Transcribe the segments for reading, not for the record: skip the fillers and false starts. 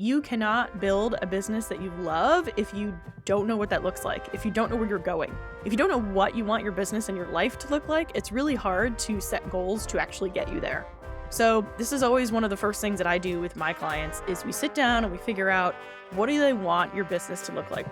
You cannot build a business that you love if you don't know what that looks like, if you don't know where you're going. If you don't know what you want your business and your life to look like, it's really hard to set goals to actually get you there. So this is always one of the first things that I do with my clients is we sit down and we figure out, what do they want your business to look like?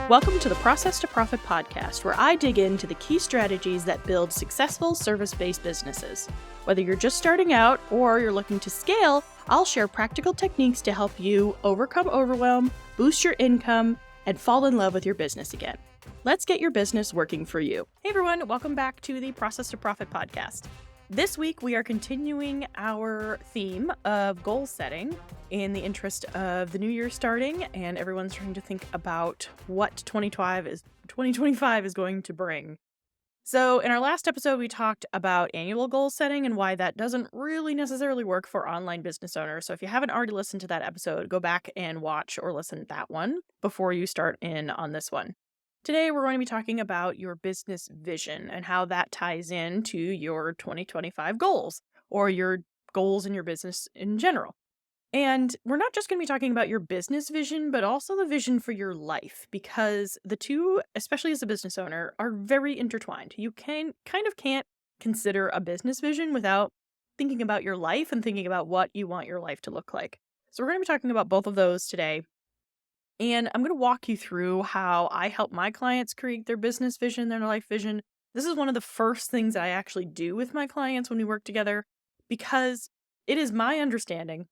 Welcome to the Process to Profit podcast, where I dig into the key strategies that build successful service-based businesses. Whether you're just starting out or you're looking to scale, I'll share practical techniques to help you overcome overwhelm, boost your income, and fall in love with your business again. Let's get your business working for you. Hey everyone, welcome back to the Process to Profit podcast. This week, we are continuing our theme of goal setting in the interest of the new year starting, and everyone's trying to think about what 2025 is going to bring. So in our last episode, we talked about annual goal setting and why that doesn't really necessarily work for online business owners. So if you haven't already listened to that episode, go back and watch or listen to that one before you start in on this one. Today, we're going to be talking about your business vision and how that ties into your 2025 goals or your goals in your business in general. And we're not just going to be talking about your business vision, but also the vision for your life, because the two, especially as a business owner, are very intertwined. You can't consider a business vision without thinking about your life and thinking about what you want your life to look like. So we're going to be talking about both of those today. And I'm going to walk you through how I help my clients create their business vision, their life vision. This is one of the first things that I actually do with my clients when we work together, because it is my understanding,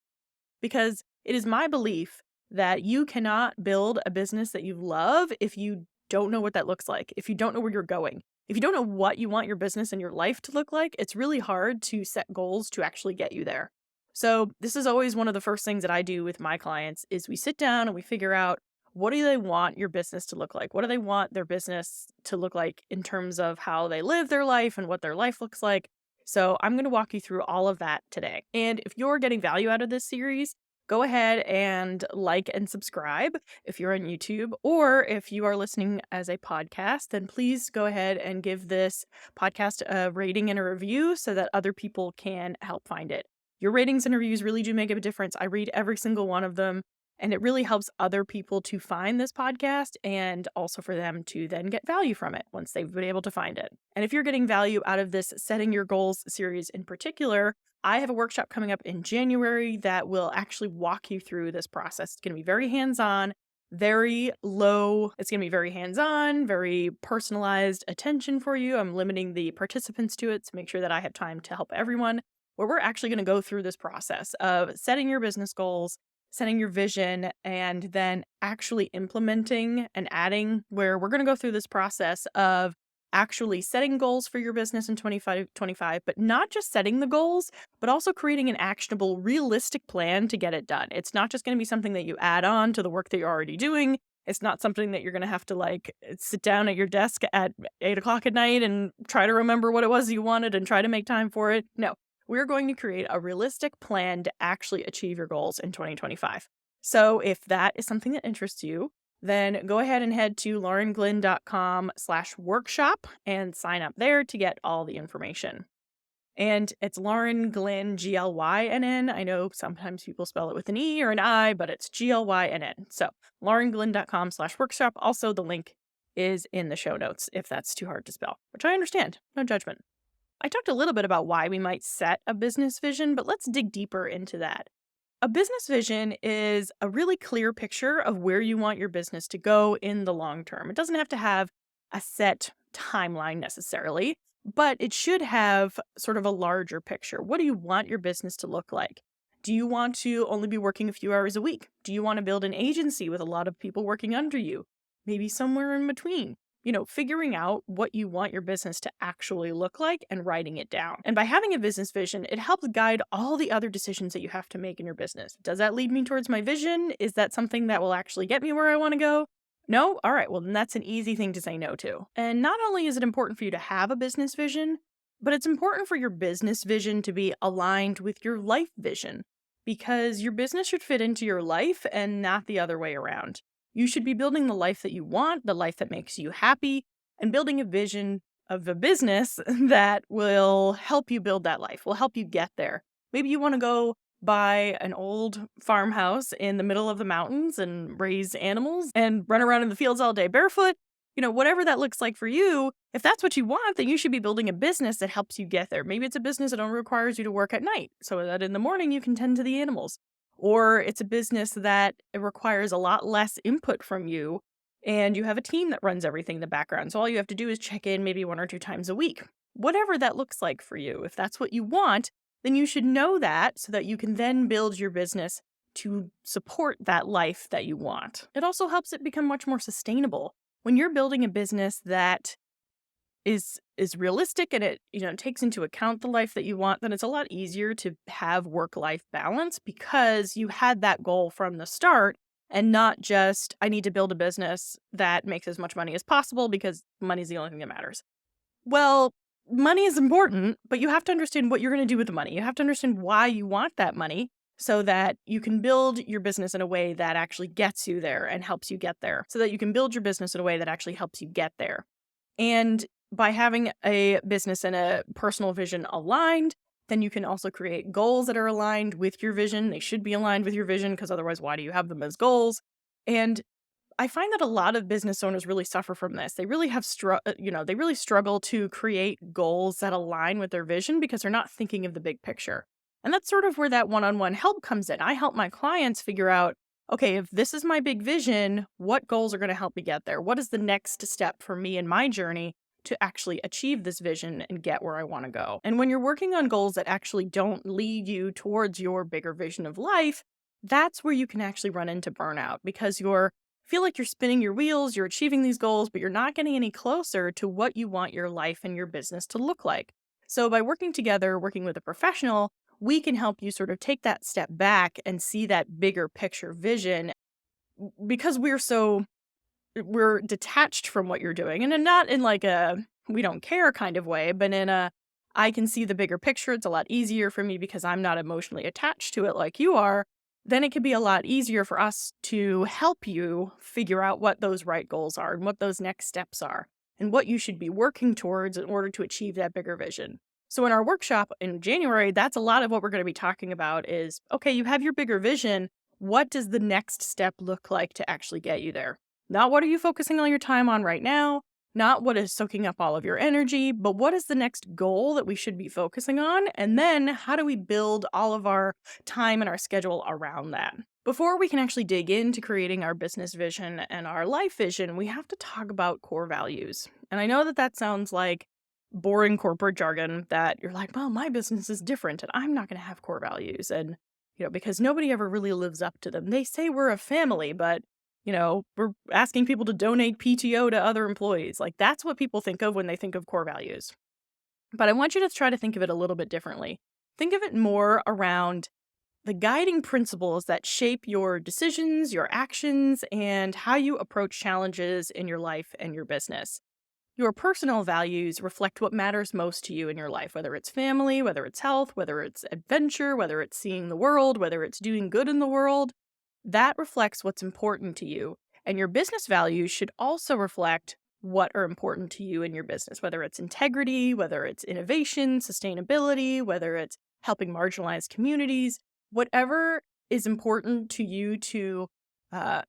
because it is my belief that you cannot build a business that you love if you don't know what that looks like, if you don't know where you're going. If you don't know what you want your business and your life to look like, it's really hard to set goals to actually get you there. So this is always one of the first things that I do with my clients is we sit down and we figure out, what do they want your business to look like? What do they want their business to look like in terms of how they live their life and what their life looks like? So I'm going to walk you through all of that today. And if you're getting value out of this series, go ahead and like and subscribe if you're on YouTube, or if you are listening as a podcast, then please go ahead and give this podcast a rating and a review so that other people can help find it. Your ratings and reviews really do make a difference. I read every single one of them, and it really helps other people to find this podcast and also for them to then get value from it once they've been able to find it. And if you're getting value out of this Setting Your Goals series in particular, I have a workshop coming up in January that will actually walk you through this process. It's going to be very hands-on, very low. It's going to be very hands-on, very personalized attention for you. I'm limiting the participants to it to make sure that I have time to help everyone, where we're actually going to go through this process of setting your business goals, setting your vision, and then actually implementing and adding, where we're going to go through this process of actually setting goals for your business in 2025, but not just setting the goals, but also creating an actionable, realistic plan to get it done. It's not just going to be something that you add on to the work that you're already doing. It's not something that you're going to have to sit down at your desk at 8 o'clock at night and try to remember what it was you wanted and try to make time for it. No. We're going to create a realistic plan to actually achieve your goals in 2025. So if that is something that interests you, then go ahead and head to laurenglynn.com/workshop and sign up there to get all the information. And it's Lauren Glynn, Glynn. I know sometimes people spell it with an E or an I, but it's Glynn. So laurenglynn.com/workshop. Also, the link is in the show notes if that's too hard to spell, which I understand. No judgment. I talked a little bit about why we might set a business vision, but let's dig deeper into that. A business vision is a really clear picture of where you want your business to go in the long term. It doesn't have to have a set timeline necessarily, but it should have sort of a larger picture. What do you want your business to look like? Do you want to only be working a few hours a week? Do you want to build an agency with a lot of people working under you? Maybe somewhere in between. Figuring out what you want your business to actually look like and writing it down. And by having a business vision, it helps guide all the other decisions that you have to make in your business. Does that lead me towards my vision? Is that something that will actually get me where I want to go? No? All right, well, then that's an easy thing to say no to. And not only is it important for you to have a business vision, but it's important for your business vision to be aligned with your life vision, because your business should fit into your life and not the other way around. You should be building the life that you want, the life that makes you happy, and building a vision of a business that will help you build that life, will help you get there. Maybe you want to go buy an old farmhouse in the middle of the mountains and raise animals and run around in the fields all day barefoot. Whatever that looks like for you, if that's what you want, then you should be building a business that helps you get there. Maybe it's a business that only requires you to work at night so that in the morning you can tend to the animals. Or it's a business that it requires a lot less input from you and you have a team that runs everything in the background. So all you have to do is check in maybe 1 or 2 times a week. Whatever that looks like for you, if that's what you want, then you should know that so that you can then build your business to support that life that you want. It also helps it become much more sustainable. When you're building a business that is realistic and it takes into account the life that you want, then it's a lot easier to have work-life balance because you had that goal from the start and not just I need to build a business that makes as much money as possible because money's the only thing that matters. Well, money is important, but you have to understand what you're going to do with the money. You have to understand why you want that money so that you can build your business in a way that actually gets you there and helps you get there. So that you can build your business in a way that actually helps you get there. And by having a business and a personal vision aligned, then you can also create goals that are aligned with your vision. They should be aligned with your vision because otherwise, why do you have them as goals? And I find that a lot of business owners really suffer from this. They really they really struggle to create goals that align with their vision because they're not thinking of the big picture. And that's sort of where that one-on-one help comes in. I help my clients figure out, okay, if this is my big vision, what goals are going to help me get there? What is the next step for me in my journey to actually achieve this vision and get where I want to go? And when you're working on goals that actually don't lead you towards your bigger vision of life, that's where you can actually run into burnout because you're feel like you're spinning your wheels, you're achieving these goals, but you're not getting any closer to what you want your life and your business to look like. So by working together, working with a professional, we can help you sort of take that step back and see that bigger picture vision because we're detached from what you're doing and not in like a we don't care kind of way, but in a I can see the bigger picture. It's a lot easier for me because I'm not emotionally attached to it like you are. Then it can be a lot easier for us to help you figure out what those right goals are and what those next steps are and what you should be working towards in order to achieve that bigger vision. So in our workshop in January, that's a lot of what we're going to be talking about is, okay, you have your bigger vision. What does the next step look like to actually get you there? Not what are you focusing all your time on right now, not what is soaking up all of your energy, but what is the next goal that we should be focusing on? And then how do we build all of our time and our schedule around that? Before we can actually dig into creating our business vision and our life vision, we have to talk about core values. And I know that that sounds like boring corporate jargon that you're like, well, my business is different and I'm not going to have core values. And, because nobody ever really lives up to them. They say we're a family, but we're asking people to donate PTO to other employees. Like that's what people think of when they think of core values. But I want you to try to think of it a little bit differently. Think of it more around the guiding principles that shape your decisions, your actions, and how you approach challenges in your life and your business. Your personal values reflect what matters most to you in your life, whether it's family, whether it's health, whether it's adventure, whether it's seeing the world, whether it's doing good in the world. That reflects what's important to you. And your business values should also reflect what are important to you in your business, whether it's integrity, whether it's innovation, sustainability, whether it's helping marginalized communities, whatever is important to you to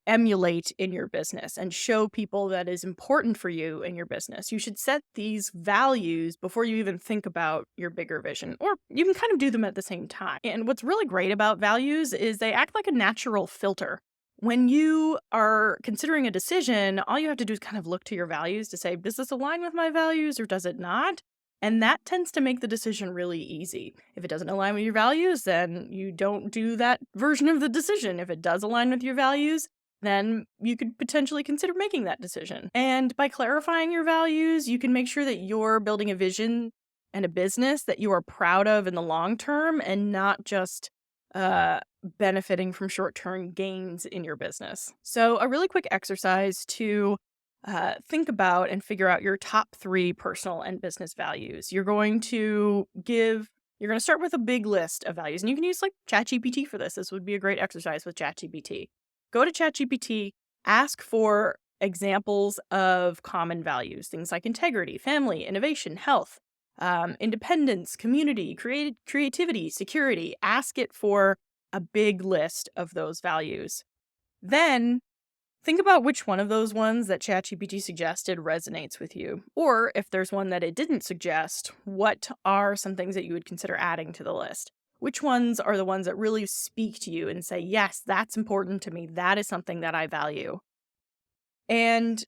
emulate in your business and show people that is important for you in your business. You should set these values before you even think about your bigger vision, or you can kind of do them at the same time. And what's really great about values is they act like a natural filter. When you are considering a decision, all you have to do is kind of look to your values to say, does this align with my values or does it not? And that tends to make the decision really easy. If it doesn't align with your values, then you don't do that version of the decision. If it does align with your values, then you could potentially consider making that decision. And by clarifying your values, you can make sure that you're building a vision and a business that you are proud of in the long term and not just benefiting from short-term gains in your business. So a really quick exercise to think about and figure out your top 3 personal and business values. You're going to start with a big list of values, and you can use like ChatGPT for this. This would be a great exercise with ChatGPT. Go to ChatGPT, ask for examples of common values, things like integrity, family, innovation, health, independence, community, creativity, security. Ask it for a big list of those values. Then think about which one of those ones that ChatGPT suggested resonates with you. Or if there's one that it didn't suggest, what are some things that you would consider adding to the list? Which ones are the ones that really speak to you and say, yes, that's important to me. That is something that I value. And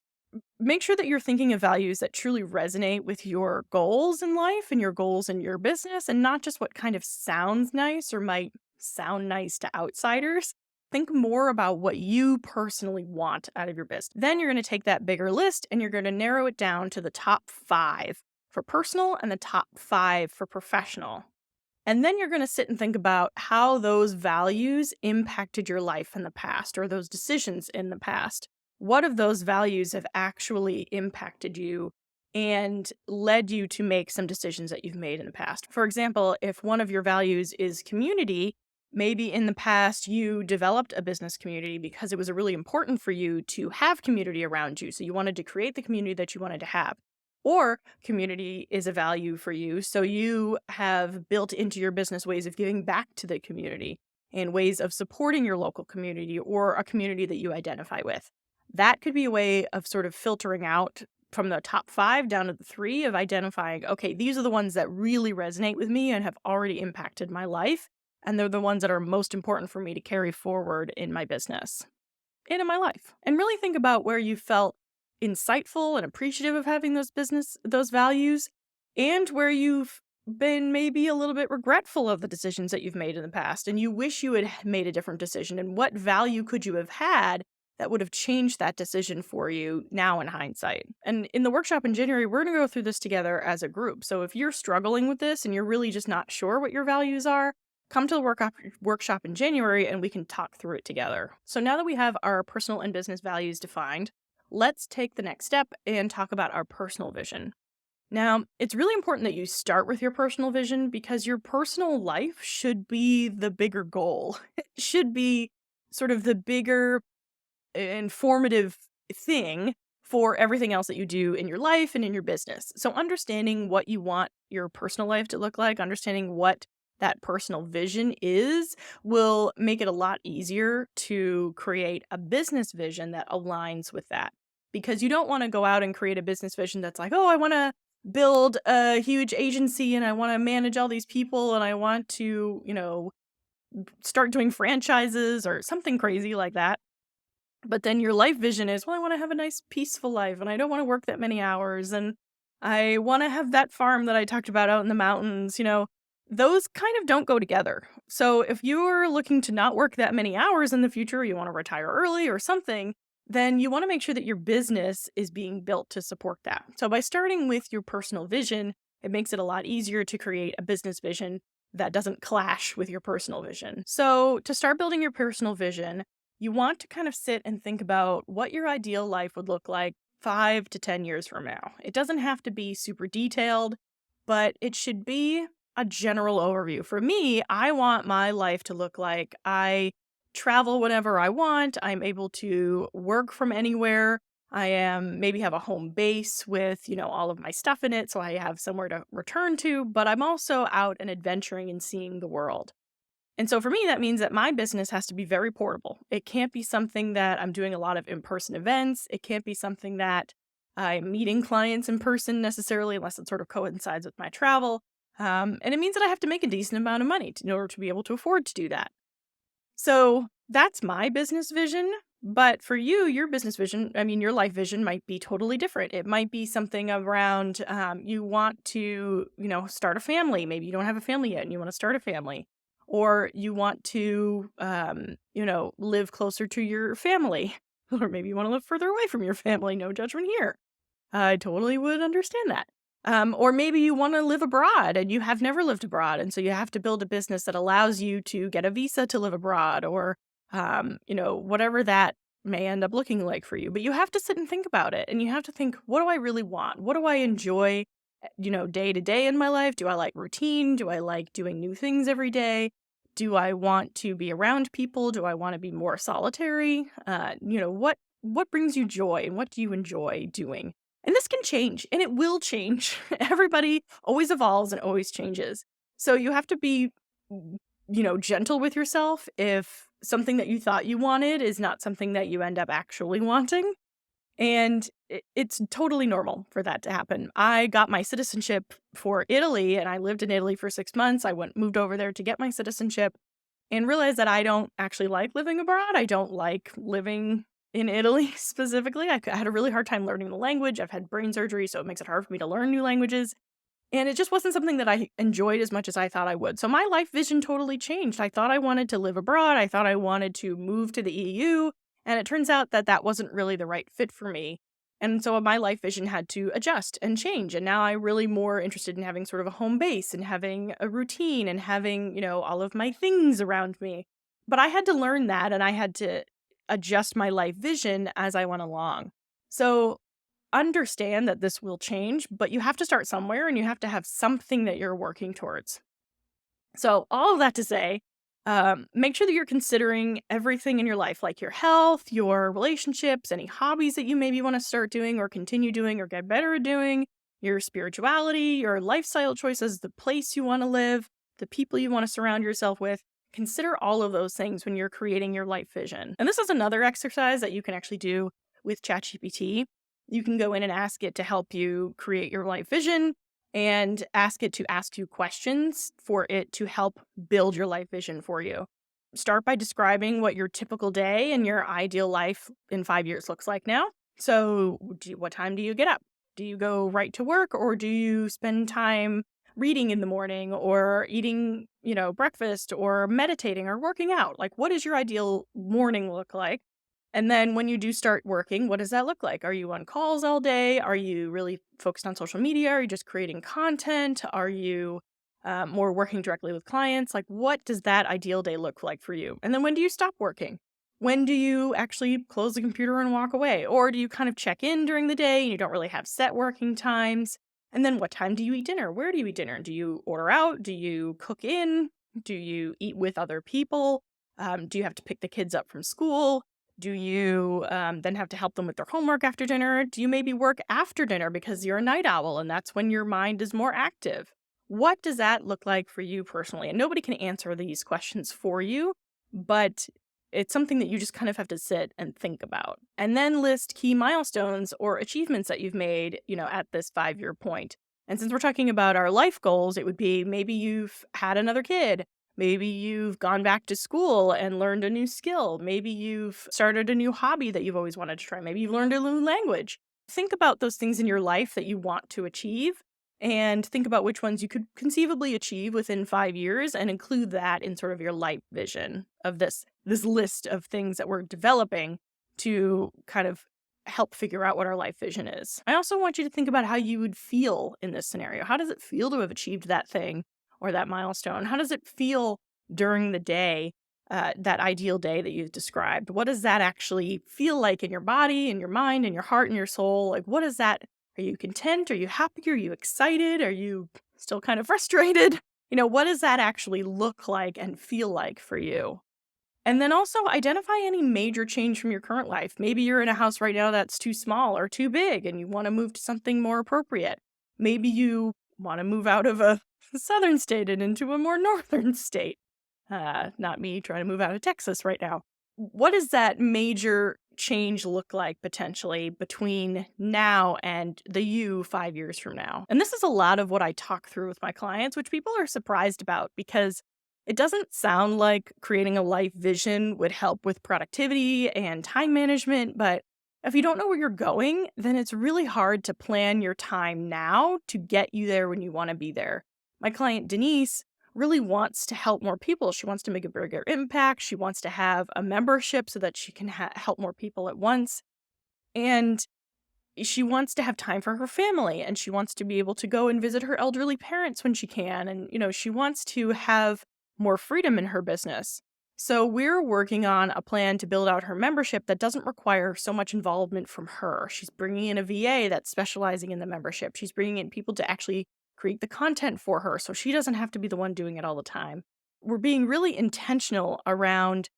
make sure that you're thinking of values that truly resonate with your goals in life and your goals in your business, and not just what kind of sounds nice or might sound nice to outsiders. Think more about what you personally want out of your business. Then you're going to take that bigger list and you're going to narrow it down to the top 5 for personal and the top 5 for professional. And then you're going to sit and think about how those values impacted your life in the past, or those decisions in the past. What of those values have actually impacted you and led you to make some decisions that you've made in the past? For example, if one of your values is community, maybe in the past you developed a business community because it was really important for you to have community around you. So you wanted to create the community that you wanted to have. Or community is a value for you, so you have built into your business ways of giving back to the community and ways of supporting your local community or a community that you identify with. That could be a way of sort of filtering out from the top 5 down to the 3 of identifying, okay, these are the ones that really resonate with me and have already impacted my life, and they're the ones that are most important for me to carry forward in my business and in my life. And really think about where you felt insightful and appreciative of having those values, and where you've been maybe a little bit regretful of the decisions that you've made in the past and you wish you had made a different decision, and what value could you have had that would have changed that decision for you now in hindsight. And in the workshop in January, we're going to go through this together as a group. So if you're struggling with this and you're really just not sure what your values are, come to the workshop in January and we can talk through it together. So now that we have our personal and business values defined, let's take the next step and talk about our personal vision. Now, it's really important that you start with your personal vision because your personal life should be the bigger goal. It should be sort of the bigger informative thing for everything else that you do in your life and in your business. So understanding what you want your personal life to look like, understanding what that personal vision is, will make it a lot easier to create a business vision that aligns with that. Because you don't want to go out and create a business vision that's like, oh, I want to build a huge agency and I want to manage all these people and I want to, start doing franchises or something crazy like that. But then your life vision is, well, I want to have a nice peaceful life and I don't want to work that many hours and I want to have that farm that I talked about out in the mountains. Those kind of don't go together. So if you're looking to not work that many hours in the future, you want to retire early or something, then you want to make sure that your business is being built to support that. So by starting with your personal vision, it makes it a lot easier to create a business vision that doesn't clash with your personal vision. So to start building your personal vision, you want to kind of sit and think about what your ideal life would look like 5 to 10 years from now. It doesn't have to be super detailed, but it should be a general overview. For me, I want my life to look like I travel whenever I want. I'm able to work from anywhere. Maybe have a home base with, all of my stuff in it, so I have somewhere to return to, but I'm also out and adventuring and seeing the world. And so for me, that means that my business has to be very portable. It can't be something that I'm doing a lot of in-person events. It can't be something that I'm meeting clients in person necessarily, unless it sort of coincides with my travel. And it means that I have to make a decent amount of money in order to be able to afford to do that. So that's my business vision. But for you, your business vision, your life vision might be totally different. It might be something around you want to, start a family. Maybe you don't have a family yet and you want to start a family. Or you want to, live closer to your family. Or maybe you want to live further away from your family. No judgment here. I totally would understand that. Or maybe you want to live abroad and you have never lived abroad. And so you have to build a business that allows you to get a visa to live abroad, or, whatever that may end up looking like for you. But you have to sit and think about it. And you have to think, what do I really want? What do I enjoy, day to day in my life? Do I like routine? Do I like doing new things every day? Do I want to be around people? Do I want to be more solitary? what brings you joy and what do you enjoy doing? And this can change and it will change. Everybody always evolves and always changes. So you have to be, gentle with yourself if something that you thought you wanted is not something that you end up actually wanting. And it's totally normal for that to happen. I got my citizenship for Italy and I lived in Italy for 6 months. Moved over there to get my citizenship and realized that I don't actually like living abroad. I don't like living in Italy specifically. I had a really hard time learning the language. I've had brain surgery, so it makes it hard for me to learn new languages. And it just wasn't something that I enjoyed as much as I thought I would. So my life vision totally changed. I thought I wanted to live abroad. I thought I wanted to move to the EU. And it turns out that that wasn't really the right fit for me. And so my life vision had to adjust and change. And now I'm really more interested in having sort of a home base and having a routine and having, all of my things around me. But I had to learn that and I had to adjust my life vision as I went along. So understand that this will change, but you have to start somewhere and you have to have something that you're working towards. So, all of that to say, make sure that you're considering everything in your life, like your health, your relationships, any hobbies that you maybe want to start doing or continue doing or get better at doing, your spirituality, your lifestyle choices, the place you want to live, the people you want to surround yourself with. Consider all of those things when you're creating your life vision. And this is another exercise that you can actually do with ChatGPT. You can go in and ask it to help you create your life vision and ask it to ask you questions for it to help build your life vision for you. Start by describing what your typical day and your ideal life in 5 years looks like now. So, what time do you get up? Do you go right to work or do you spend time reading in the morning or eating, breakfast or meditating or working out? Like, what does your ideal morning look like? And then when you do start working, what does that look like? Are you on calls all day? Are you really focused on social media? Are you just creating content? Are you more working directly with clients? Like, what does that ideal day look like for you? And then when do you stop working? When do you actually close the computer and walk away? Or do you kind of check in during the day and you don't really have set working times? And then what time do you eat dinner? Where do you eat dinner? Do you order out? Do you cook in? Do you eat with other people? Do you have to pick the kids up from school? Do you then have to help them with their homework after dinner? Do you maybe work after dinner because you're a night owl and that's when your mind is more active? What does that look like for you personally? And nobody can answer these questions for you, but it's something that you just kind of have to sit and think about. And then list key milestones or achievements that you've made, at this 5-year point. And since we're talking about our life goals, it would be maybe you've had another kid. Maybe you've gone back to school and learned a new skill. Maybe you've started a new hobby that you've always wanted to try. Maybe you've learned a new language. Think about those things in your life that you want to achieve and think about which ones you could conceivably achieve within 5 years and include that in sort of your life vision of this list of things that we're developing to kind of help figure out what our life vision is. I also want you to think about how you would feel in this scenario. How does it feel to have achieved that thing or that milestone? How does it feel during the day, that ideal day that you've described? What does that actually feel like in your body, in your mind, in your heart, in your soul? Like, what is that? Are you content? Are you happy? Are you excited? Are you still kind of frustrated? What does that actually look like and feel like for you? And then also identify any major change from your current life. Maybe you're in a house right now that's too small or too big and you want to move to something more appropriate. Maybe you want to move out of a southern state and into a more northern state. Not me trying to move out of Texas right now. What does that major change look like potentially between now and the you 5 years from now? And this is a lot of what I talk through with my clients, which people are surprised about because it doesn't sound like creating a life vision would help with productivity and time management, but if you don't know where you're going, then it's really hard to plan your time now to get you there when you want to be there. My client Denise really wants to help more people. She wants to make a bigger impact. She wants to have a membership so that she can help more people at once. And she wants to have time for her family and she wants to be able to go and visit her elderly parents when she can. And, she wants to have more freedom in her business. So we're working on a plan to build out her membership that doesn't require so much involvement from her. She's bringing in a VA that's specializing in the membership. She's bringing in people to actually create the content for her so she doesn't have to be the one doing it all the time. We're being really intentional around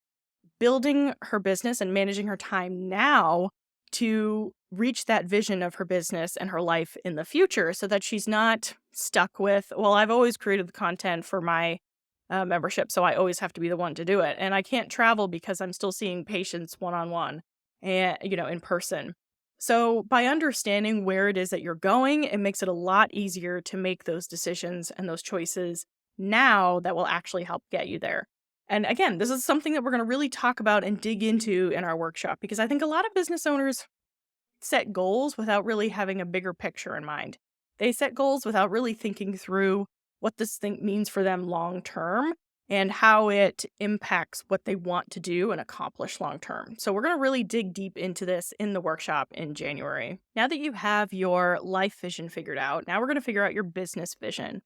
building her business and managing her time now to reach that vision of her business and her life in the future so that she's not stuck with, well, I've always created the content for my membership, so I always have to be the one to do it. And I can't travel because I'm still seeing patients one on one and, in person. So by understanding where it is that you're going, it makes it a lot easier to make those decisions and those choices now that will actually help get you there. And again, this is something that we're going to really talk about and dig into in our workshop because I think a lot of business owners set goals without really having a bigger picture in mind. They set goals without really thinking through what this thing means for them long term and how it impacts what they want to do and accomplish long term. So, we're going to really dig deep into this in the workshop in January. Now that you have your life vision figured out, now we're going to figure out your business vision.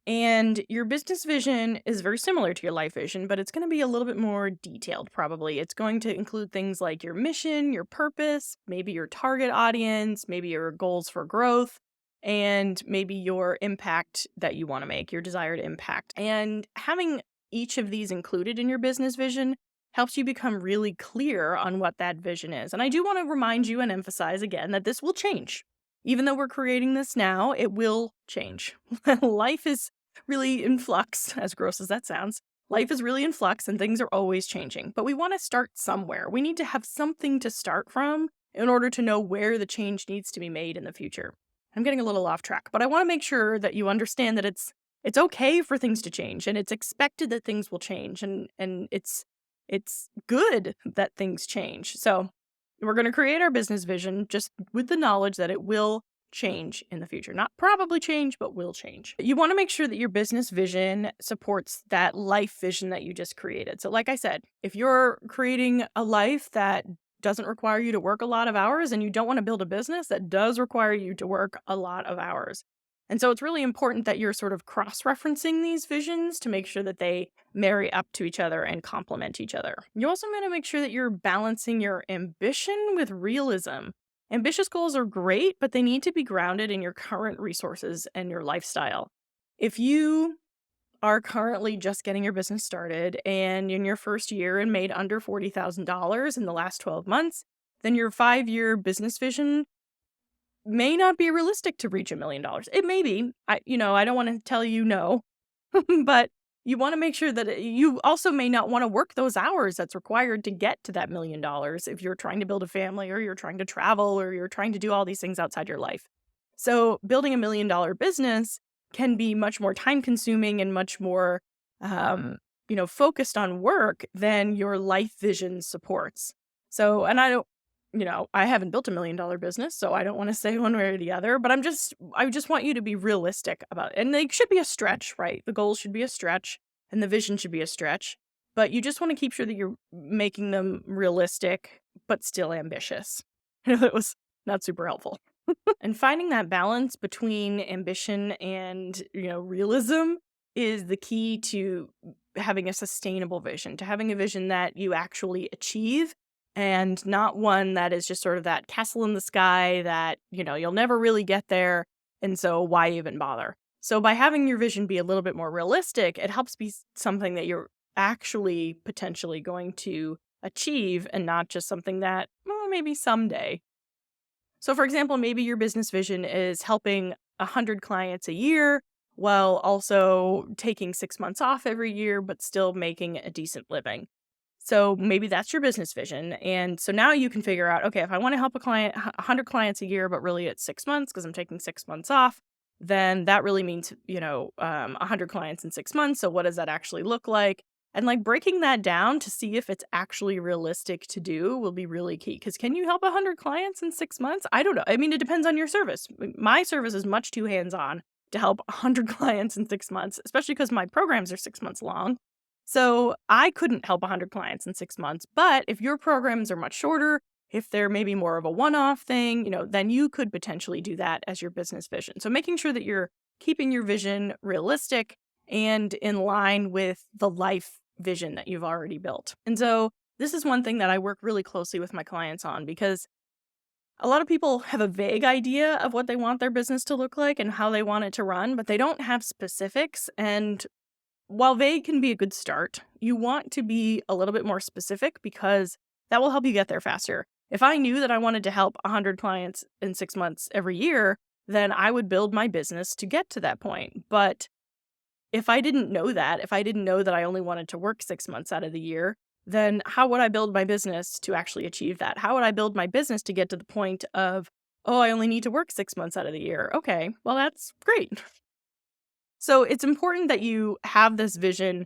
And your business vision is very similar to your life vision, but it's going to be a little bit more detailed, probably. It's going to include things like your mission, your purpose, maybe your target audience, maybe your goals for growth, and maybe your impact that you want to make, your desired impact. And having each of these included in your business vision helps you become really clear on what that vision is. And I do want to remind you and emphasize again that this will change. Even though we're creating this now, it will change. Life is really in flux, as gross as that sounds. Life is really in flux and things are always changing, but we want to start somewhere. We need to have something to start from in order to know where the change needs to be made in the future. I'm getting a little off track, but I want to make sure that you understand that it's okay for things to change and it's expected that things will change and it's good that things change. So, we're going to create our business vision just with the knowledge that it will change in the future. Not probably change, but will change. You want to make sure that your business vision supports that life vision that you just created. So like I said, if you're creating a life that doesn't require you to work a lot of hours and you don't want to build a business that does require you to work a lot of hours. And so it's really important that you're sort of cross-referencing these visions to make sure that they marry up to each other and complement each other. You also want to make sure that you're balancing your ambition with realism. Ambitious goals are great, but they need to be grounded in your current resources and your lifestyle. If you are currently just getting your business started and in your first year and made under $40,000 in the last 12 months, then your 5-year business vision may not be realistic to reach $1 million. It may be. I don't want to tell you no, but you want to make sure that you also may not want to work those hours that's required to get to that $1 million if you're trying to build a family or you're trying to travel or you're trying to do all these things outside your life. So building $1 million business can be much more time consuming and much more, focused on work than your life vision supports. So, and I haven't built $1 million business, so I don't want to say one way or the other, but I just want you to be realistic about it. And they should be a stretch, right? The goals should be a stretch and the vision should be a stretch, but you just want to keep sure that you're making them realistic, but still ambitious. I know that was not super helpful. And finding that balance between ambition and, realism is the key to having a sustainable vision, to having a vision that you actually achieve and not one that is just sort of that castle in the sky that, you'll never really get there. And so why even bother? So by having your vision be a little bit more realistic, it helps be something that you're actually potentially going to achieve and not just something that, well, maybe someday. So for example, maybe your business vision is helping 100 clients a year while also taking 6 months off every year, but still making a decent living. So maybe that's your business vision. And so now you can figure out, okay, if I want to help a client, 100 clients a year, but really it's 6 months because I'm taking 6 months off, then that really means, 100 clients in 6 months. So what does that actually look like? And like breaking that down to see if it's actually realistic to do will be really key. Because can you help 100 clients in 6 months? I don't know. I mean, it depends on your service. My service is much too hands-on to help 100 clients in 6 months, especially because my programs are 6 months long. So I couldn't help 100 clients in 6 months. But if your programs are much shorter, if they're maybe more of a one-off thing, then you could potentially do that as your business vision. So making sure that you're keeping your vision realistic and in line with the life vision that you've already built. And so this is one thing that I work really closely with my clients on because a lot of people have a vague idea of what they want their business to look like and how they want it to run, but they don't have specifics. And while vague can be a good start, you want to be a little bit more specific because that will help you get there faster. If I knew that I wanted to help 100 clients in 6 months every year, then I would build my business to get to that point. But if I didn't know that, if I didn't know that I only wanted to work 6 months out of the year, then how would I build my business to actually achieve that? How would I build my business to get to the point of, oh, I only need to work 6 months out of the year? Okay, well, that's great. So it's important that you have this vision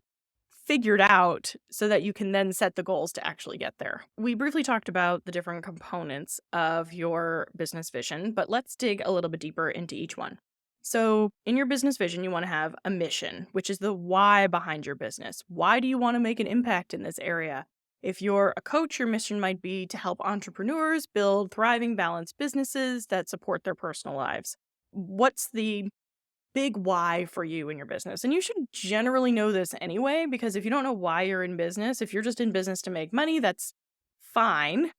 figured out so that you can then set the goals to actually get there. We briefly talked about the different components of your business vision, but let's dig a little bit deeper into each one. So, in your business vision, you want to have a mission, which is the why behind your business. Why do you want to make an impact in this area? If you're a coach, your mission might be to help entrepreneurs build thriving, balanced businesses that support their personal lives. What's the big why for you in your business? And you should generally know this anyway, because if you don't know why you're in business, if you're just in business to make money, that's fine,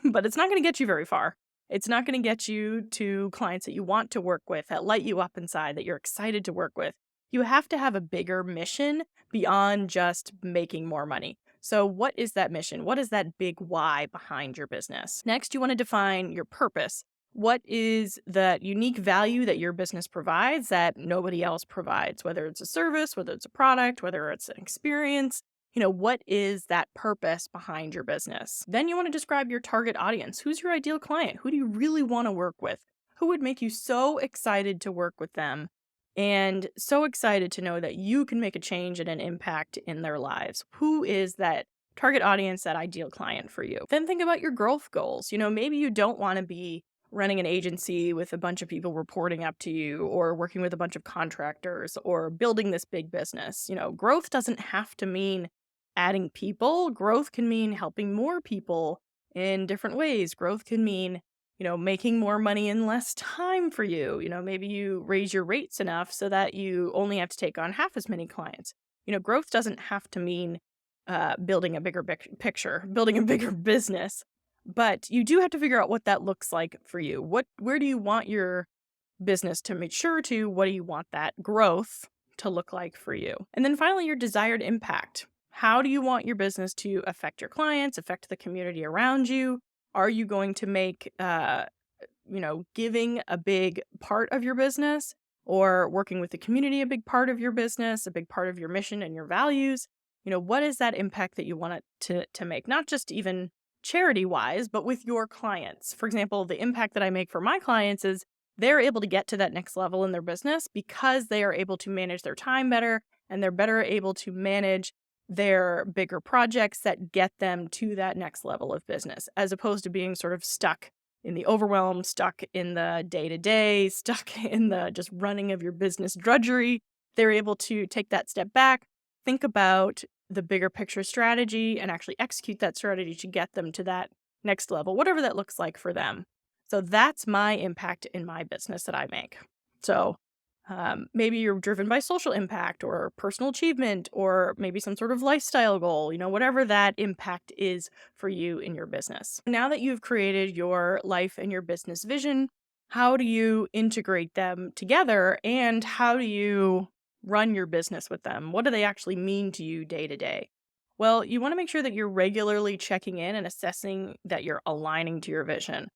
but it's not going to get you very far. It's not going to get you to clients that you want to work with, that light you up inside, that you're excited to work with. You have to have a bigger mission beyond just making more money. So, what is that mission? What is that big why behind your business? Next, you want to define your purpose. What is that unique value that your business provides that nobody else provides, whether it's a service, whether it's a product, whether it's an experience? What is that purpose behind your business? Then you want to describe your target audience. Who's your ideal client? Who do you really want to work with? Who would make you so excited to work with them and so excited to know that you can make a change and an impact in their lives? Who is that target audience, that ideal client for you? Then think about your growth goals. Maybe you don't want to be running an agency with a bunch of people reporting up to you, or working with a bunch of contractors, or building this big business. Growth doesn't have to mean adding people. Growth can mean helping more people in different ways. Growth can mean, making more money in less time for you. Maybe you raise your rates enough so that you only have to take on half as many clients. Growth doesn't have to mean building a bigger picture, building a bigger business. But you do have to figure out what that looks like for you. Where do you want your business to mature to? What do you want that growth to look like for you? And then finally, your desired impact. How do you want your business to affect your clients, affect the community around you? Are you going to make, giving a big part of your business, or working with the community a big part of your business, a big part of your mission and your values? What is that impact that you want it to make? Not just even charity-wise, but with your clients. For example, the impact that I make for my clients is they're able to get to that next level in their business because they are able to manage their time better, and they're better able to manage their bigger projects that get them to that next level of business, as opposed to being sort of stuck in the overwhelm, stuck in the day-to-day, stuck in the just running of your business drudgery. They're able to take that step back, think about the bigger picture strategy, and actually execute that strategy to get them to that next level, whatever that looks like for them. So that's my impact in my business that I make. So maybe you're driven by social impact or personal achievement, or maybe some sort of lifestyle goal, whatever that impact is for you in your business. Now that you've created your life and your business vision, how do you integrate them together, and how do you run your business with them? What do they actually mean to you day to day? Well, you want to make sure that you're regularly checking in and assessing that you're aligning to your vision.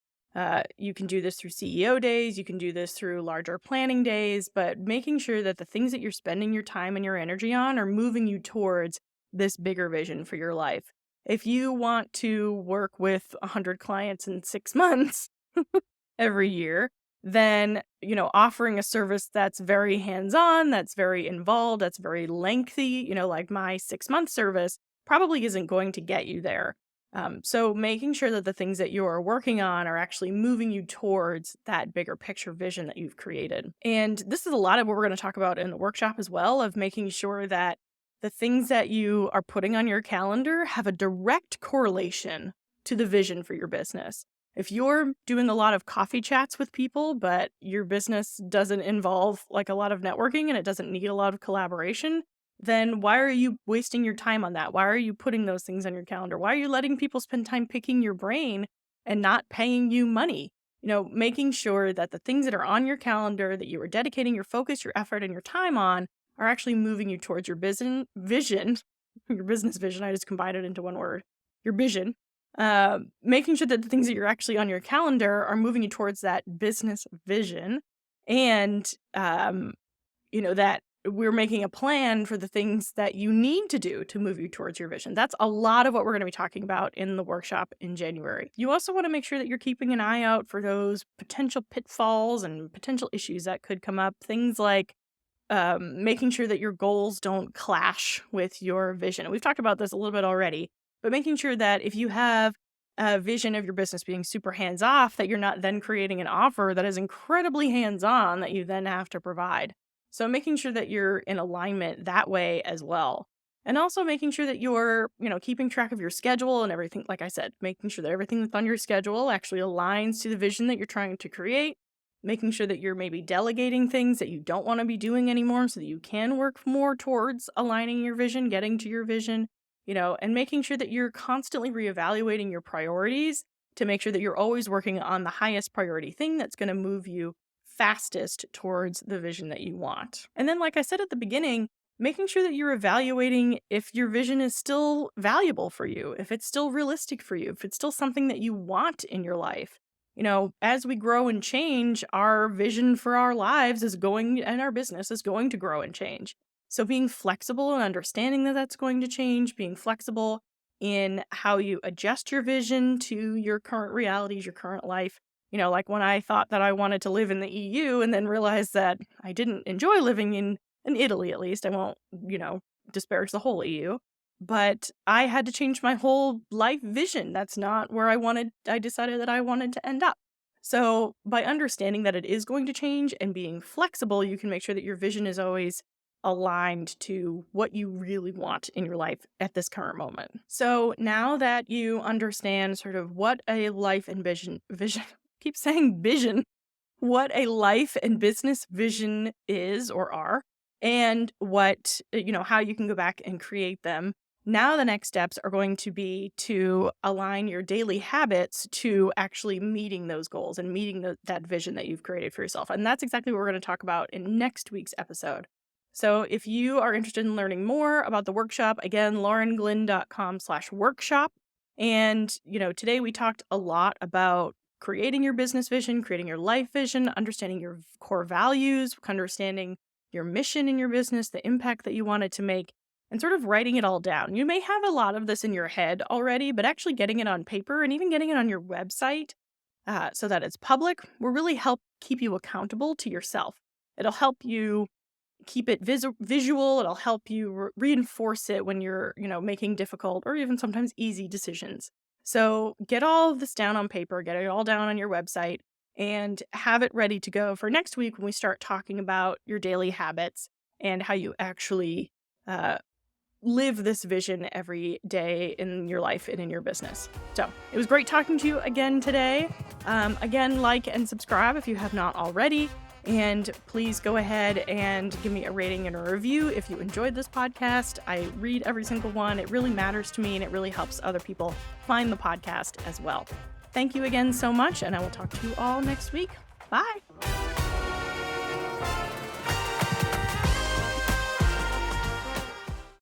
You can do this through CEO days, you can do this through larger planning days, but making sure that the things that you're spending your time and your energy on are moving you towards this bigger vision for your life. If you want to work with 100 clients in 6 months every year, then, offering a service that's very hands-on, that's very involved, that's very lengthy, like my 6-month service, probably isn't going to get you there. So making sure that the things that you're working on are actually moving you towards that bigger picture vision that you've created. And this is a lot of what we're going to talk about in the workshop as well, of making sure that the things that you are putting on your calendar have a direct correlation to the vision for your business. If you're doing a lot of coffee chats with people, but your business doesn't involve like a lot of networking and it doesn't need a lot of collaboration, then why are you wasting your time on that? Why are you putting those things on your calendar? Why are you letting people spend time picking your brain and not paying you money? Making sure that the things that are on your calendar that you are dedicating your focus, your effort, and your time on are actually moving you towards your business vision, your business vision. I just combined it into one word, your vision. making sure that the things that you're actually on your calendar are moving you towards that business vision, and that we're making a plan for the things that you need to do to move you towards your vision. That's a lot of what we're going to be talking about in the workshop in January. You also want to make sure that you're keeping an eye out for those potential pitfalls and potential issues that could come up. Things like making sure that your goals don't clash with your vision. And we've talked about this a little bit already, but making sure that if you have a vision of your business being super hands-off, that you're not then creating an offer that is incredibly hands-on that you then have to provide. So making sure that you're in alignment that way as well. And also making sure that you're, keeping track of your schedule and everything. Like I said, making sure that everything that's on your schedule actually aligns to the vision that you're trying to create. Making sure that you're maybe delegating things that you don't want to be doing anymore so that you can work more towards aligning your vision, getting to your vision, and making sure that you're constantly reevaluating your priorities to make sure that you're always working on the highest priority thing that's going to move you fastest towards the vision that you want. And then, like I said at the beginning, making sure that you're evaluating if your vision is still valuable for you, if it's still realistic for you, if it's still something that you want in your life. As we grow and change, our vision for our lives and our business is going to grow and change. So being flexible and understanding that that's going to change, being flexible in how you adjust your vision to your current realities, your current life. Like when I thought that I wanted to live in the EU and then realized that I didn't enjoy living in Italy, at least. I won't, disparage the whole EU. But I had to change my whole life vision. That's not where I decided that I wanted to end up. So by understanding that it is going to change and being flexible, you can make sure that your vision is always aligned to what you really want in your life at this current moment. So now that you understand sort of what a life and vision, keep saying vision, what a life and business vision is or are, and what, how you can go back and create them. Now the next steps are going to be to align your daily habits to actually meeting those goals and meeting that vision that you've created for yourself. And that's exactly what we're going to talk about in next week's episode. So if you are interested in learning more about the workshop, again, laurenglynn.com/workshop. And, today we talked a lot about creating your business vision, creating your life vision, understanding your core values, understanding your mission in your business, the impact that you want it to make, and sort of writing it all down. You may have a lot of this in your head already, but actually getting it on paper and even getting it on your website so that it's public will really help keep you accountable to yourself. It'll help you keep it visual. It'll help you reinforce it when you're, making difficult or even sometimes easy decisions. So get all of this down on paper, get it all down on your website, and have it ready to go for next week when we start talking about your daily habits and how you actually live this vision every day in your life and in your business. So it was great talking to you again today. Again, like and subscribe if you have not already. And please go ahead and give me a rating and a review if you enjoyed this podcast. I read every single one. It really matters to me, and it really helps other people find the podcast as well. Thank you again so much, and I will talk to you all next week. Bye.